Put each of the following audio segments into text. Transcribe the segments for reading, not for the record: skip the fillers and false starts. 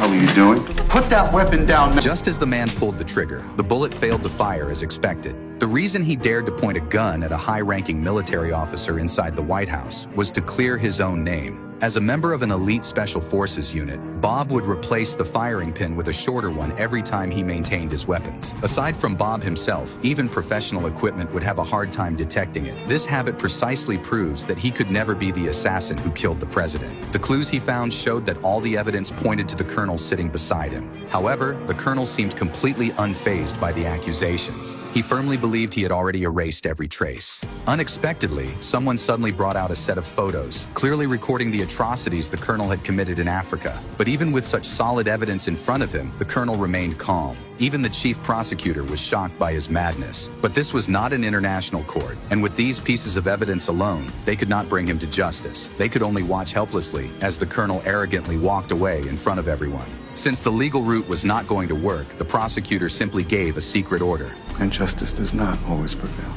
hell are you doing? Put that weapon down now. Just as the man pulled the trigger, the bullet failed to fire as expected. The reason he dared to point a gun at a high-ranking military officer inside the White House was to clear his own name. As a member of an elite special forces unit, Bob would replace the firing pin with a shorter one every time he maintained his weapons. Aside from Bob himself, even professional equipment would have a hard time detecting it. This habit precisely proves that he could never be the assassin who killed the president. The clues he found showed that all the evidence pointed to the colonel sitting beside him. However, the colonel seemed completely unfazed by the accusations. He firmly believed he had already erased every trace. Unexpectedly, someone suddenly brought out a set of photos, clearly recording the atrocities the colonel had committed in Africa. But even with such solid evidence in front of him, the colonel remained calm. Even the chief prosecutor was shocked by his madness. But this was not an international court, and with these pieces of evidence alone, they could not bring him to justice. They could only watch helplessly as the colonel arrogantly walked away in front of everyone. Since the legal route was not going to work, the prosecutor simply gave a secret order. And justice does not always prevail,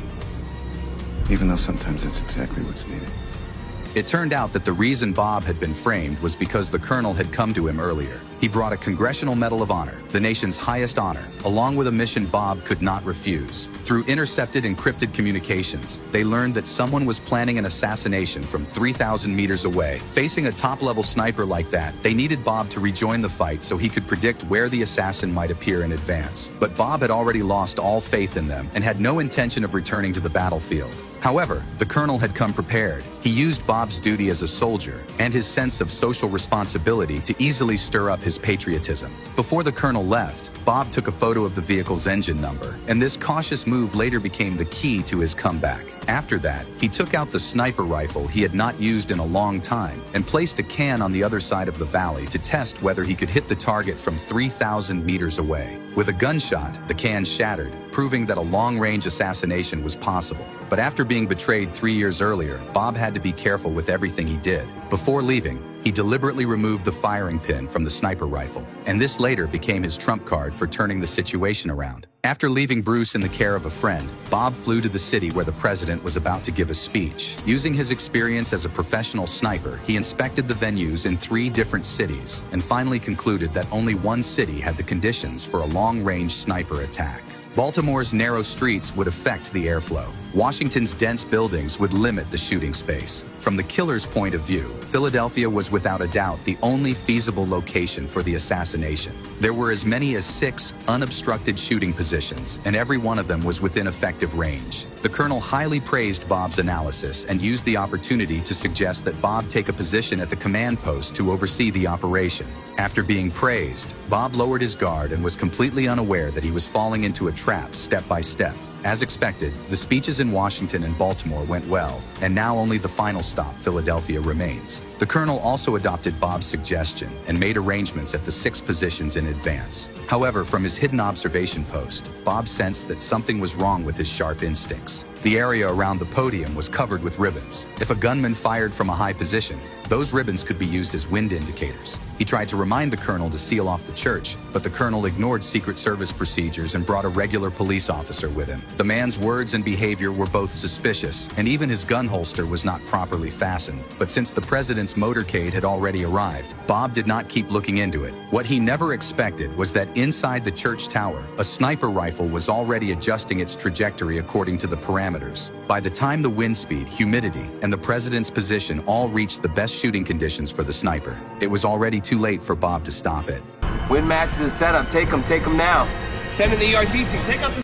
even though sometimes that's exactly what's needed. It turned out that the reason Bob had been framed was because the colonel had come to him earlier. He brought a Congressional Medal of Honor, the nation's highest honor, along with a mission Bob could not refuse. Through intercepted encrypted communications, they learned that someone was planning an assassination from 3,000 meters away. Facing a top-level sniper like that, they needed Bob to rejoin the fight so he could predict where the assassin might appear in advance. But Bob had already lost all faith in them and had no intention of returning to the battlefield. However, the colonel had come prepared. He used Bob's duty as a soldier and his sense of social responsibility to easily stir up his patriotism. Before the colonel left, Bob took a photo of the vehicle's engine number, and this cautious move later became the key to his comeback. After that, he took out the sniper rifle he had not used in a long time and placed a can on the other side of the valley to test whether he could hit the target from 3,000 meters away. With a gunshot, the can shattered, proving that a long-range assassination was possible. But after being betrayed 3 years earlier, Bob had to be careful with everything he did. Before leaving, he deliberately removed the firing pin from the sniper rifle, and this later became his trump card for turning the situation around. After leaving Bruce in the care of a friend, Bob flew to the city where the president was about to give a speech. Using his experience as a professional sniper, he inspected the venues in 3 different cities and finally concluded that only one city had the conditions for a long-range sniper attack. Baltimore's narrow streets would affect the airflow. Washington's dense buildings would limit the shooting space. From the killer's point of view, Philadelphia was without a doubt the only feasible location for the assassination. There were as many as 6 unobstructed shooting positions, and every one of them was within effective range. The colonel highly praised Bob's analysis and used the opportunity to suggest that Bob take a position at the command post to oversee the operation. After being praised, Bob lowered his guard and was completely unaware that he was falling into a trap step by step. As expected, the speeches in Washington and Baltimore went well, and now only the final stop, Philadelphia, remains. The colonel also adopted Bob's suggestion and made arrangements at the 6 positions in advance. However, from his hidden observation post, Bob sensed that something was wrong with his sharp instincts. The area around the podium was covered with ribbons. If a gunman fired from a high position, those ribbons could be used as wind indicators. He tried to remind the colonel to seal off the church, but the colonel ignored Secret Service procedures and brought a regular police officer with him. The man's words and behavior were both suspicious, and even his gun holster was not properly fastened. But since the president's motorcade had already arrived, Bob did not keep looking into it. What he never expected was that inside the church tower, a sniper rifle was already adjusting its trajectory according to the parameters. By the time the wind speed, humidity, and the president's position all reached the best shooting conditions for the sniper, it was already too late for Bob to stop it. Win matches is set up. Take them now. Send in the ERT team. Take out the